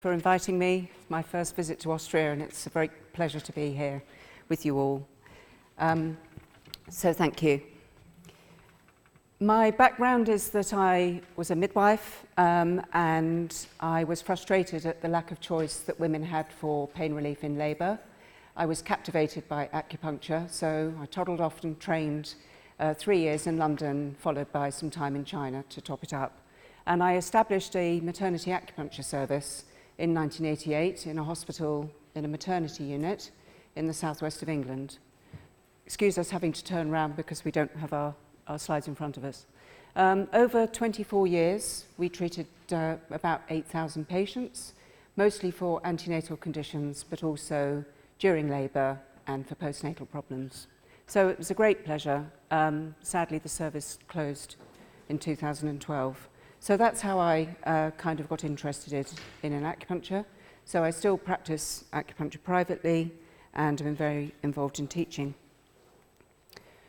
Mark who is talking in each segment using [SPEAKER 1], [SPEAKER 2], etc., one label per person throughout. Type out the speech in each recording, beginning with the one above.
[SPEAKER 1] For inviting me. It's my first visit to Austria, and it's a great pleasure to be here with you all. So thank you. My background is that I was a midwife, and I was frustrated at the lack of choice that women had for pain relief in labour. I was captivated by acupuncture, so I toddled off and trained 3 years in London, followed by some time in China to top it up. And I established a maternity acupuncture service in 1988 in a hospital in a maternity unit in the southwest of England. Excuse us having to turn around because we don't have our slides in front of us. Over 24 years, we treated about 8,000 patients, mostly for antenatal conditions, but also during labour and for postnatal problems. So it was a great pleasure. Sadly, the service closed in 2012. So that's how I kind of got interested in acupuncture. So I still practice acupuncture privately and am very involved in teaching.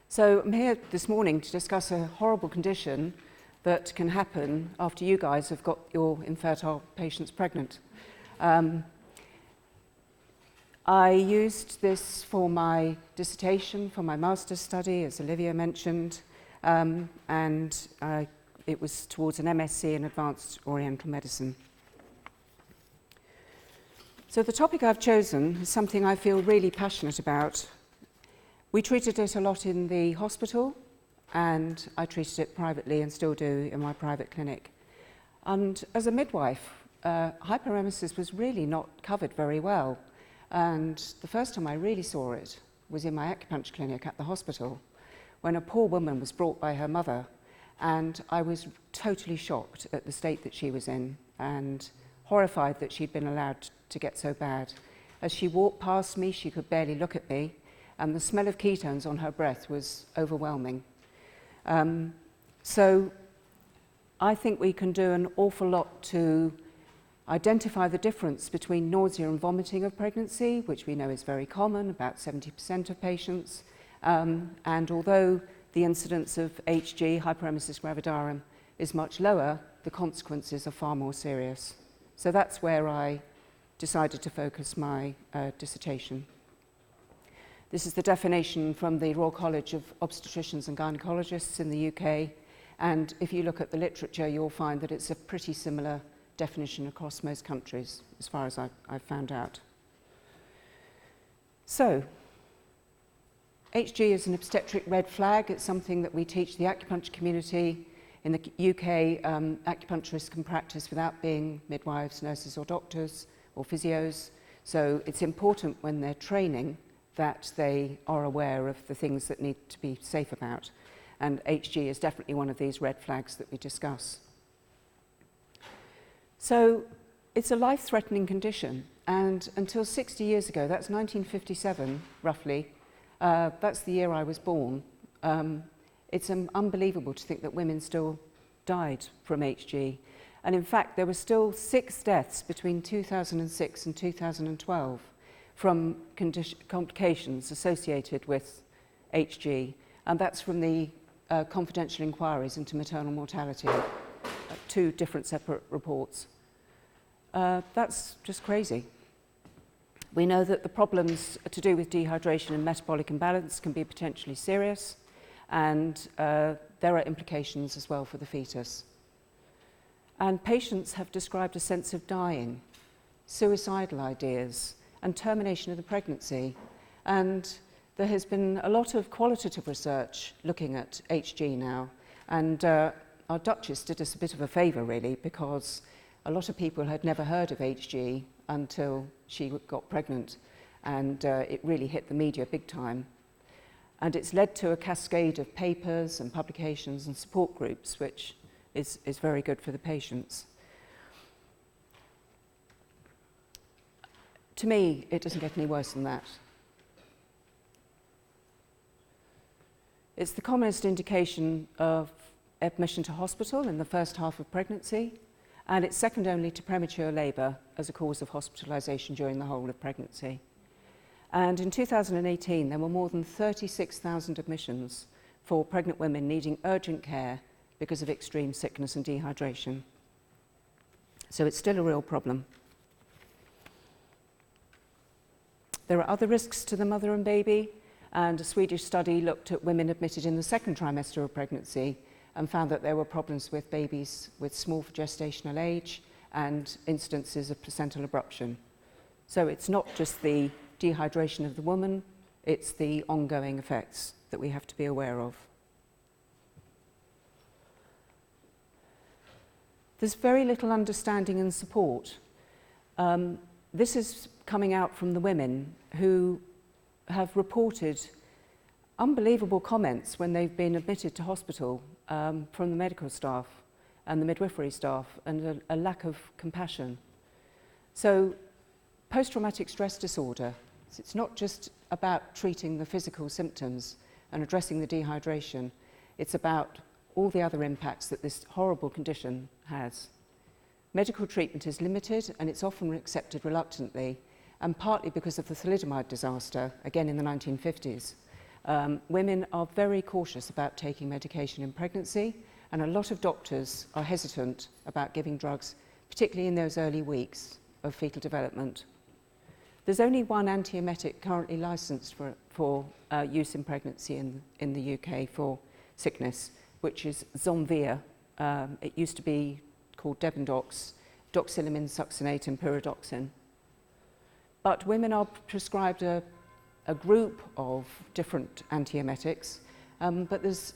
[SPEAKER 1] So I'm here this morning to discuss a horrible condition that can happen after you guys have got your infertile patients pregnant. I used this for my dissertation, for my master's study, as Olivia mentioned, and it was towards an MSc in Advanced Oriental Medicine. So the topic I've chosen is something I feel really passionate about. We treated it a lot in the hospital, and I treated it privately and still do in my private clinic. And as a midwife, hyperemesis was really not covered very well. And the first time I really saw it was in my acupuncture clinic at the hospital, when a poor woman was brought by her mother. And I was totally shocked at the state that she was in and horrified that she'd been allowed to get so bad. As she walked past me, she could barely look at me, and the smell of ketones on her breath was overwhelming. So I think we can do an awful lot to identify the difference between nausea and vomiting of pregnancy, which we know is very common, about 70% of patients, and although the incidence of HG, hyperemesis gravidarum, is much lower, the consequences are far more serious. So that's where I decided to focus my dissertation. This is the definition from the Royal College of Obstetricians and Gynecologists in the UK, and if you look at the literature, you'll find that it's a pretty similar definition across most countries, as far as I've found out. So, HG is an obstetric red flag. It's something that we teach the acupuncture community. In the UK, acupuncturists can practice without being midwives, nurses or doctors or physios. So it's important when they're training that they are aware of the things that need to be safe about. And HG is definitely one of these red flags that we discuss. So it's a life-threatening condition. And until 60 years ago, that's 1957 roughly, that's the year I was born. It's unbelievable to think that women still died from HG. And in fact, there were still 6 deaths between 2006 and 2012 from complications associated with HG. And that's from the confidential inquiries into maternal mortality, 2 different separate reports. That's just crazy. We know that the problems to do with dehydration and metabolic imbalance can be potentially serious, and there are implications as well for the fetus. And patients have described a sense of dying, suicidal ideas, and termination of the pregnancy. And there has been a lot of qualitative research looking at HG now, and our Duchess did us a bit of a favour really, because a lot of people had never heard of HG until she got pregnant, and it really hit the media big time. And it's led to a cascade of papers and publications and support groups, which is very good for the patients. To me, it doesn't get any worse than that. It's the commonest indication of admission to hospital in the first half of pregnancy, and it's second only to premature labour as a cause of hospitalisation during the whole of pregnancy. And in 2018, there were more than 36,000 admissions for pregnant women needing urgent care because of extreme sickness and dehydration. So it's still a real problem. there are other risks to the mother and baby, and a Swedish study looked at women admitted in the second trimester of pregnancy and found that there were problems with babies with small gestational age and instances of placental abruption. So it's not just the dehydration of the woman, it's the ongoing effects that we have to be aware of. There's very little understanding and support. This is coming out from the women who have reported unbelievable comments when they've been admitted to hospital from the medical staff and the midwifery staff, and a lack of compassion. So post-traumatic stress disorder, it's not just about treating the physical symptoms and addressing the dehydration, it's about all the other impacts that this horrible condition has. Medical treatment is limited and it's often accepted reluctantly, and partly because of the thalidomide disaster, again in the 1950s. Women are very cautious about taking medication in pregnancy, and a lot of doctors are hesitant about giving drugs, particularly in those early weeks of fetal development. There's only one antiemetic currently licensed for use in pregnancy in the UK for sickness, which is Zomvia. It used to be called Debendox, doxylamine succinate and pyridoxine. But women are prescribed a group of different antiemetics, but there's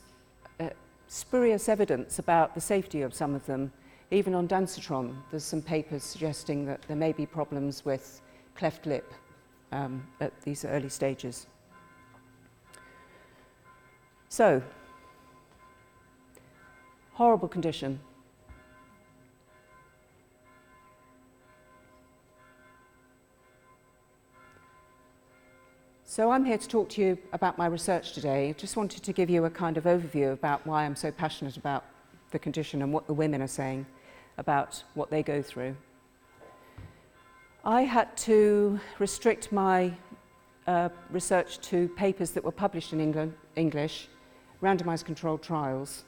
[SPEAKER 1] spurious evidence about the safety of some of them. Even on Dansitron, there's some papers suggesting that there may be problems with cleft lip at these early stages. So, horrible condition. So I'm here to talk to you about my research today. I just wanted to give you a kind of overview about why I'm so passionate about the condition and what the women are saying about what they go through. I had to restrict my research to papers that were published in English, randomized controlled trials.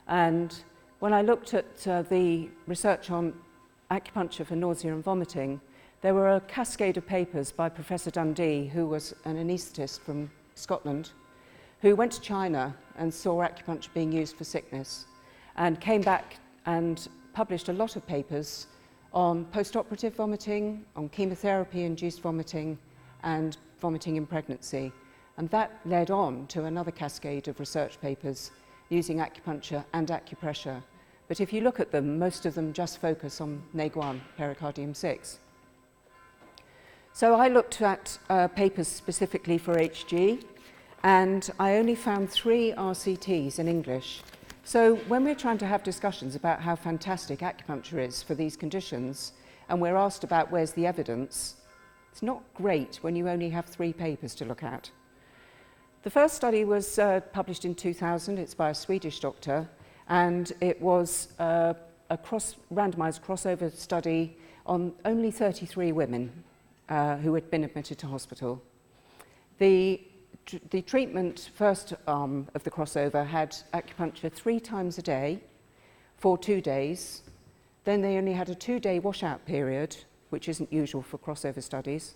[SPEAKER 1] And when I looked at the research on acupuncture for nausea and vomiting, there were a cascade of papers by Professor Dundee, who was an anaesthetist from Scotland, who went to China and saw acupuncture being used for sickness, and came back and published a lot of papers on post-operative vomiting, on chemotherapy-induced vomiting, and vomiting in pregnancy. And that led on to another cascade of research papers using acupuncture and acupressure. But if you look at them, most of them just focus on NEG1, pericardium 6. So I looked at papers specifically for HG, and I only found 3 RCTs in English. So when we're trying to have discussions about how fantastic acupuncture is for these conditions, and we're asked about where's the evidence, it's not great when you only have 3 papers to look at. The first study was published in 2000. It's by a Swedish doctor, and it was a randomized crossover study on only 33 women who had been admitted to hospital. The treatment first arm of the crossover had acupuncture 3 times a day for 2 days. Then they only had a 2-day washout period, which isn't usual for crossover studies.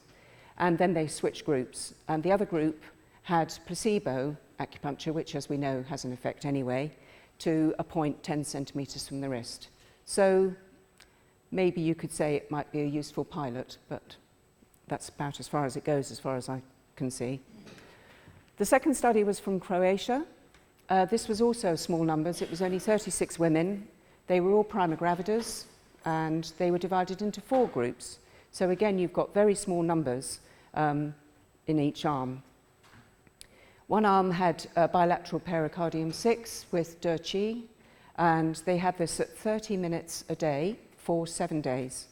[SPEAKER 1] And then they switched groups. And the other group had placebo acupuncture, which, as we know, has an effect anyway, to a point 10 centimeters from the wrist. So maybe you could say it might be a useful pilot, but that's about as far as it goes, as far as I can see. The second study was from Croatia. This was also small numbers. It was only 36 women. They were all prima gravidas, and they were divided into 4 groups. So again, you've got very small numbers in each arm. One arm had bilateral pericardium 6 with Delfi, and they had this at 30 minutes a day for 7 days.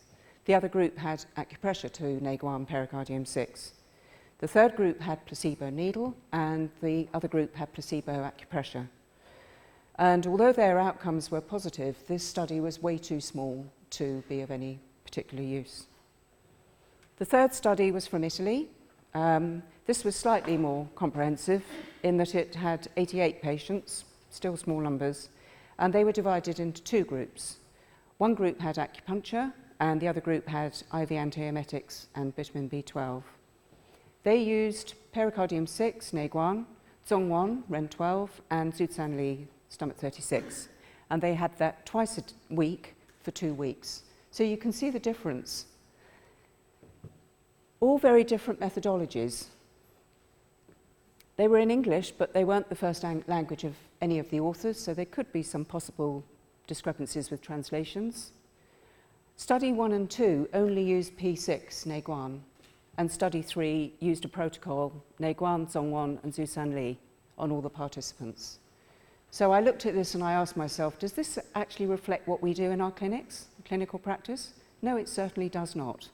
[SPEAKER 1] The other group had acupressure to NEG1 pericardium 6. The third group had placebo needle, and the other group had placebo acupressure. And although their outcomes were positive, this study was way too small to be of any particular use. The third study was from Italy. This was slightly more comprehensive in that it had 88 patients, still small numbers, and they were divided into 2 groups. One group had acupuncture, and the other group had IV antiemetics and vitamin B12. They used pericardium 6, Neguan, Zhongwan, Ren 12, and Zhusanli, stomach 36. And they had that twice a week for 2 weeks. So you can see the difference. All very different methodologies. They were in English, but they weren't the first language of any of the authors, so there could be some possible discrepancies with translations. Study 1 and 2 only used P6, Neguan, and Study 3 used a protocol, Neguan, Zhongwan, and Zhusanli, on all the participants. So I looked at this and I asked myself, does this actually reflect what we do in our clinics, clinical practice? No, it certainly does not.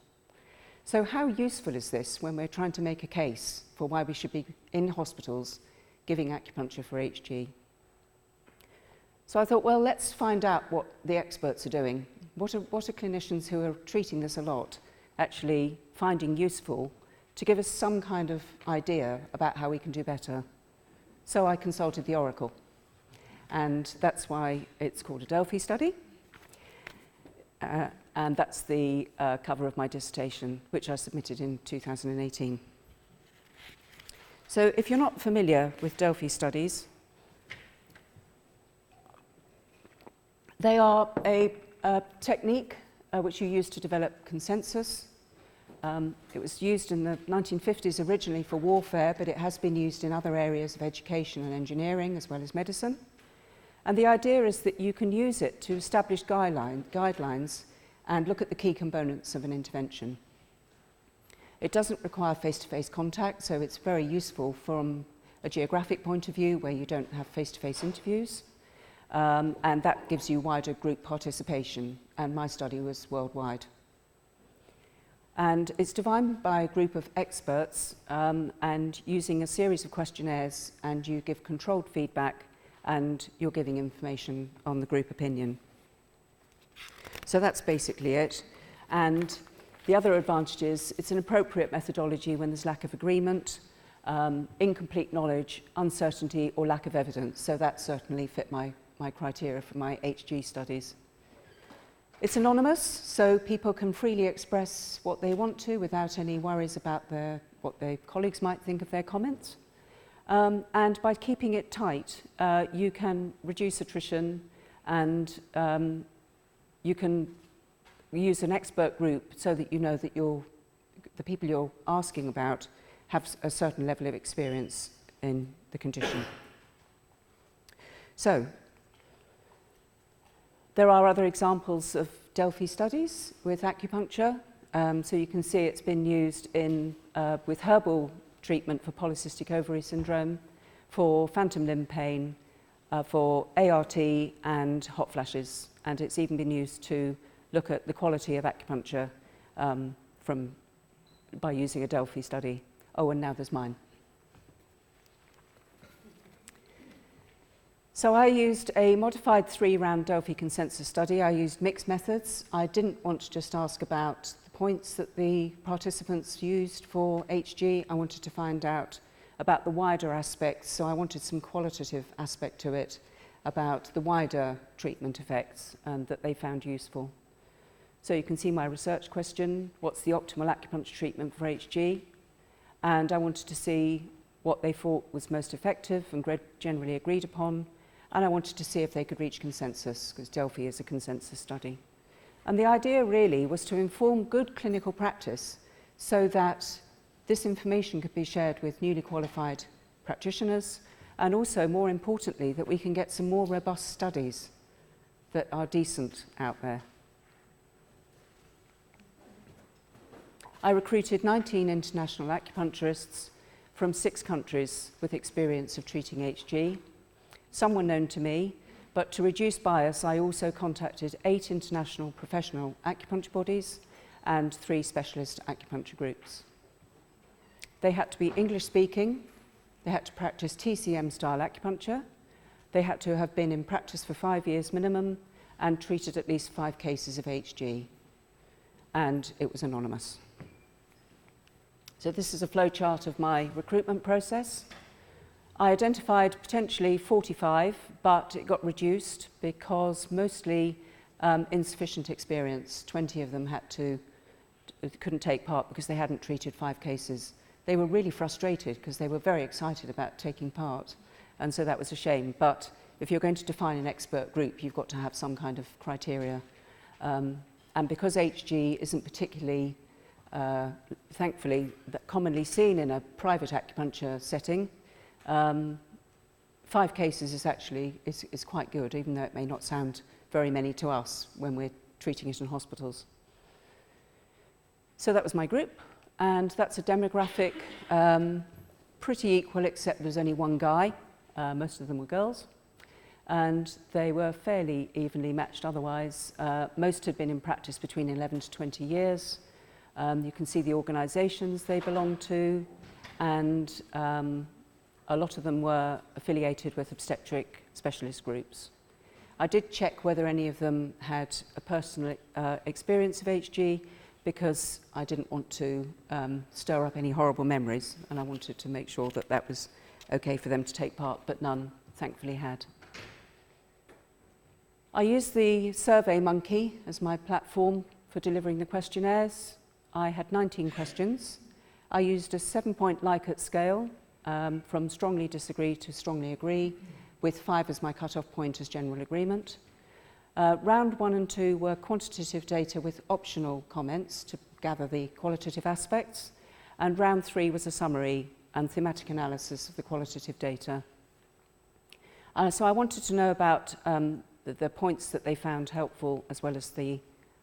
[SPEAKER 1] So how useful is this when we're trying to make a case for why we should be in hospitals giving acupuncture for HG? So I thought, well, let's find out what the experts are doing. What are clinicians who are treating this a lot actually finding useful to give us some kind of idea about how we can do better? So I consulted the Oracle, and that's why it's called a Delfi study. And that's the cover of my dissertation, which I submitted in 2018. So if you're not familiar with Delfi studies, they are a technique which you use to develop consensus. It was used in the 1950s originally for warfare, but it has been used in other areas of education and engineering as well as medicine. And the idea is that you can use it to establish guidelines and look at the key components of an intervention. It doesn't require face-to-face contact, so it's very useful from a geographic point of view where you don't have face-to-face interviews, and that gives you wider group participation, and my study was worldwide. And it's defined by a group of experts and using a series of questionnaires, and you give controlled feedback and you're giving information on the group opinion. So that's basically it. And the other advantage is it's an appropriate methodology when there's lack of agreement, incomplete knowledge, uncertainty, or lack of evidence. So that certainly fit my criteria for my HG studies. It's anonymous, so people can freely express what they want to without any worries about what their colleagues might think of their comments. And by keeping it tight, you can reduce attrition, and you can use an expert group so that you know that the people you're asking about have a certain level of experience in the condition. So, there are other examples of Delfi studies with acupuncture. So you can see it's been used with herbal treatment for polycystic ovary syndrome, for phantom limb pain, for ART and hot flashes, and it's even been used to look at the quality of acupuncture by using a Delfi study. Oh, and now there's mine. So I used a modified 3-round Delfi consensus study. I used mixed methods. I didn't want to just ask about the points that the participants used for HG. I wanted to find out about the wider aspects, so I wanted some qualitative aspect to it about the wider treatment effects that they found useful. So you can see my research question, what's the optimal acupuncture treatment for HG? And I wanted to see what they thought was most effective and generally agreed upon, and I wanted to see if they could reach consensus, because Delfi is a consensus study. And the idea really was to inform good clinical practice so that this information could be shared with newly qualified practitioners, and also, more importantly, that we can get some more robust studies that are decent out there. I recruited 19 international acupuncturists from 6 countries with experience of treating HG. Some were known to me, but to reduce bias, I also contacted 8 international professional acupuncture bodies and 3 specialist acupuncture groups. They had to be English speaking, they had to practice TCM style acupuncture, they had to have been in practice for 5 years minimum and treated at least 5 cases of HG, and it was anonymous. So this is a flow chart of my recruitment process. I identified potentially 45, but it got reduced because mostly insufficient experience. 20 of them couldn't take part because they hadn't treated 5 cases they were really frustrated because they were very excited about taking part. And so that was a shame. But if you're going to define an expert group, you've got to have some kind of criteria. And because HG isn't particularly, thankfully, commonly seen in a private acupuncture setting, 5 cases is actually is quite good, even though it may not sound very many to us when we're treating it in hospitals. So that was my group, and that's a demographic, pretty equal, except there's only one guy. Most of them were girls, and they were fairly evenly matched otherwise. Most had been in practice between 11 to 20 years. You can see the organisations they belonged to, and a lot of them were affiliated with obstetric specialist groups. I did check whether any of them had a personal experience of HG, because I didn't want to stir up any horrible memories, and I wanted to make sure that that was okay for them to take part, but none, thankfully, had. I used the SurveyMonkey as my platform for delivering the questionnaires. I had 19 questions. I used a 7-point Likert scale, from strongly disagree to strongly agree, with 5 as my cut-off point as general agreement. Round 1 and 2 were quantitative data with optional comments to gather the qualitative aspects, and round 3 was a summary and thematic analysis of the qualitative data. So I wanted to know about the points that they found helpful, as well as the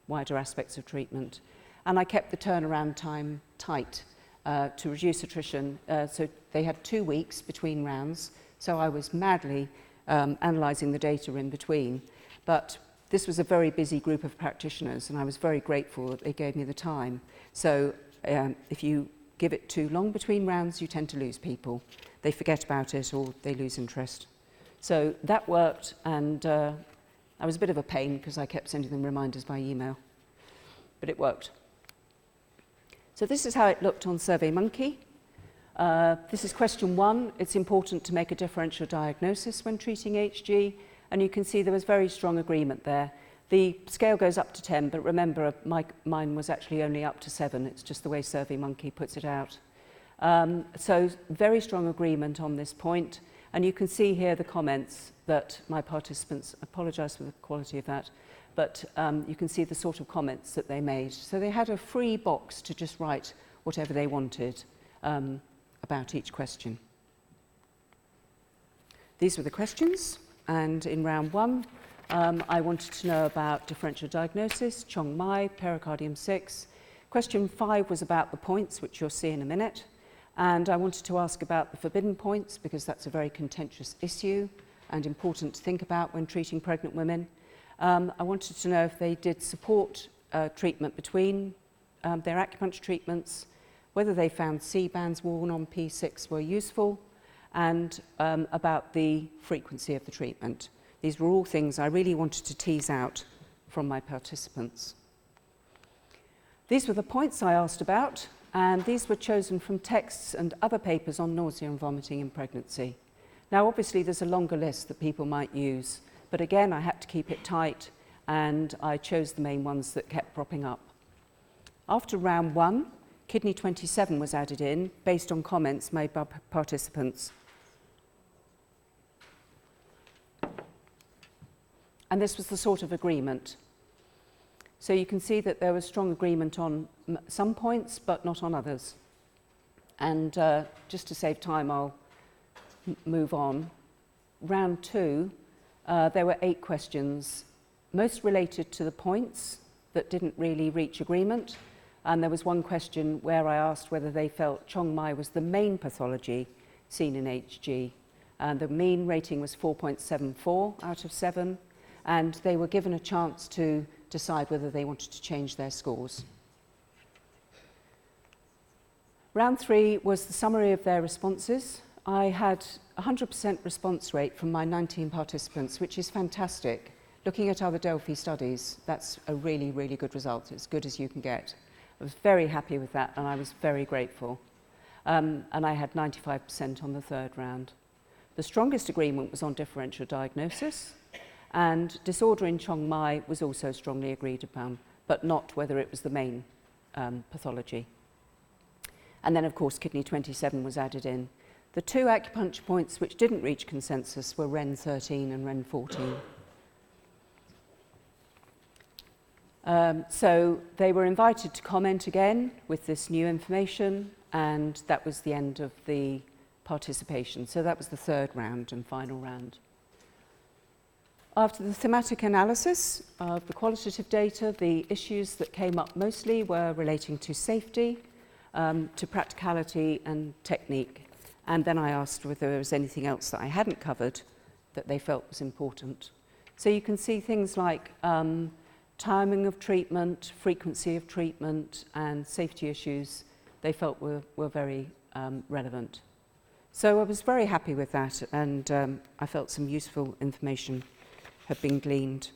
[SPEAKER 1] wider aspects of treatment. And I kept the turnaround time tight to reduce attrition. So they had 2 weeks between rounds, so I was madly analysing the data in between. But this was a very busy group of practitioners, and I was very grateful that they gave me the time. So if you give it too long between rounds, you tend to lose people. They forget about it or they lose interest. So that worked, and I was a bit of a pain because I kept sending them reminders by email, but it worked. So this is how it looked on SurveyMonkey. This is question 1. It's important to make a differential diagnosis when treating HG, and you can see there was very strong agreement there. The scale goes up to 10, but remember, mine was actually only up to 7. It's just the way SurveyMonkey puts it out. So very strong agreement on this point, and you can see here the comments that my participants, apologise for the quality of that, but you can see the sort of comments that they made. So they had a free box to just write whatever they wanted about each question. These were the questions, and in round 1, I wanted to know about differential diagnosis, Chong Mai, pericardium 6. Question 5 was about the points, which you'll see in a minute, and I wanted to ask about the forbidden points, because that's a very contentious issue and important to think about when treating pregnant women. I wanted to know if they did support treatment between their acupuncture treatments, whether they found C-bands worn on P6 were useful, and about the frequency of the treatment. These were all things I really wanted to tease out from my participants. These were the points I asked about, and these were chosen from texts and other papers on nausea and vomiting in pregnancy. Now, obviously, there's a longer list that people might use, but again, I had to keep it tight, and I chose the main ones that kept propping up. After round 1, kidney 27 was added in, based on comments made by participants. And this was the sort of agreement. So you can see that there was strong agreement on some points, but not on others. And just to save time, I'll move on. Round 2, there were 8 questions, most related to the points that didn't really reach agreement. And there was one question where I asked whether they felt Chong Mai was the main pathology seen in HG. And the mean rating was 4.74 out of 7. And they were given a chance to decide whether they wanted to change their scores. Round 3 was the summary of their responses. I had 100% response rate from my 19 participants, which is fantastic. Looking at other Delfi studies, that's a really, really good result. It's as good as you can get. I was very happy with that, and I was very grateful. And I had 95% on the 3rd round. The strongest agreement was on differential diagnosis, and disorder in Chong Mai was also strongly agreed upon, but not whether it was the main pathology. And then, of course, kidney 27 was added in. The two acupuncture points which didn't reach consensus were REN 13 and REN 14. So they were invited to comment again with this new information, and that was the end of the participation. So that was the third round and final round. After the thematic analysis of the qualitative data, the issues that came up mostly were relating to safety, to practicality and technique. And then I asked whether there was anything else that I hadn't covered that they felt was important. So you can see things like timing of treatment, frequency of treatment, and safety issues they felt were very relevant. So I was very happy with that, and I felt some useful information had been gleaned.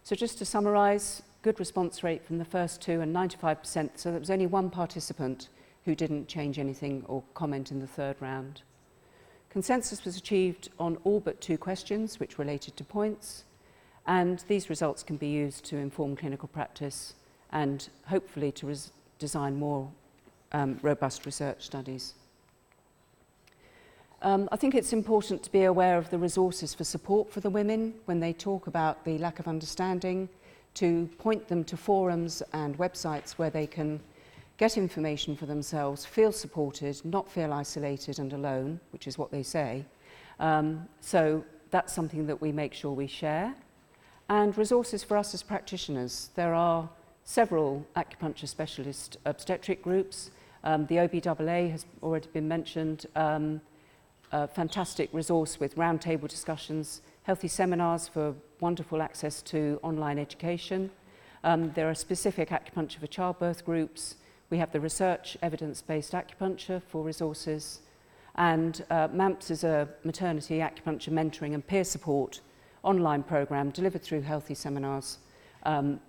[SPEAKER 1] So just to summarise, good response rate from the first two and 95%, so there was only one participant who didn't change anything or comment in the third round. Consensus was achieved on all but two questions which related to points, and these results can be used to inform clinical practice and hopefully to design more robust research studies. I think it's important to be aware of the resources for support for the women when they talk about the lack of understanding, to point them to forums and websites where they can get information for themselves, feel supported, not feel isolated and alone, which is what they say. So that's something that we make sure we share. And resources for us as practitioners. There are several acupuncture specialist obstetric groups. The OBAA has already been mentioned. A fantastic resource with roundtable discussions, healthy seminars for wonderful access to online education. There are specific acupuncture for childbirth groups. We have the research evidence-based acupuncture for resources. And MAMPS is a maternity acupuncture mentoring and peer support online program delivered through healthy seminars,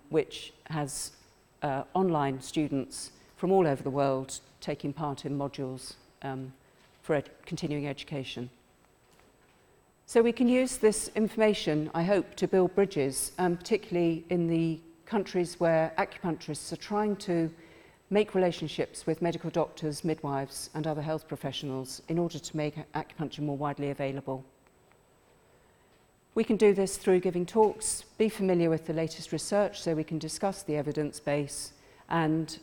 [SPEAKER 1] which has online students from all over the world taking part in modules for continuing education. So we can use this information, I hope, to build bridges, particularly in the countries where acupuncturists are trying to make relationships with medical doctors, midwives, and other health professionals in order to make acupuncture more widely available. We can do this through giving talks, be familiar with the latest research so we can discuss the evidence base, and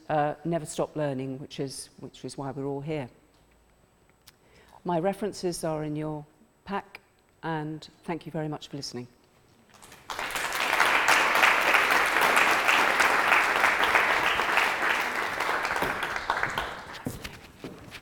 [SPEAKER 1] never stop learning, which is why we're all here. My references are in your pack, and thank you very much for listening.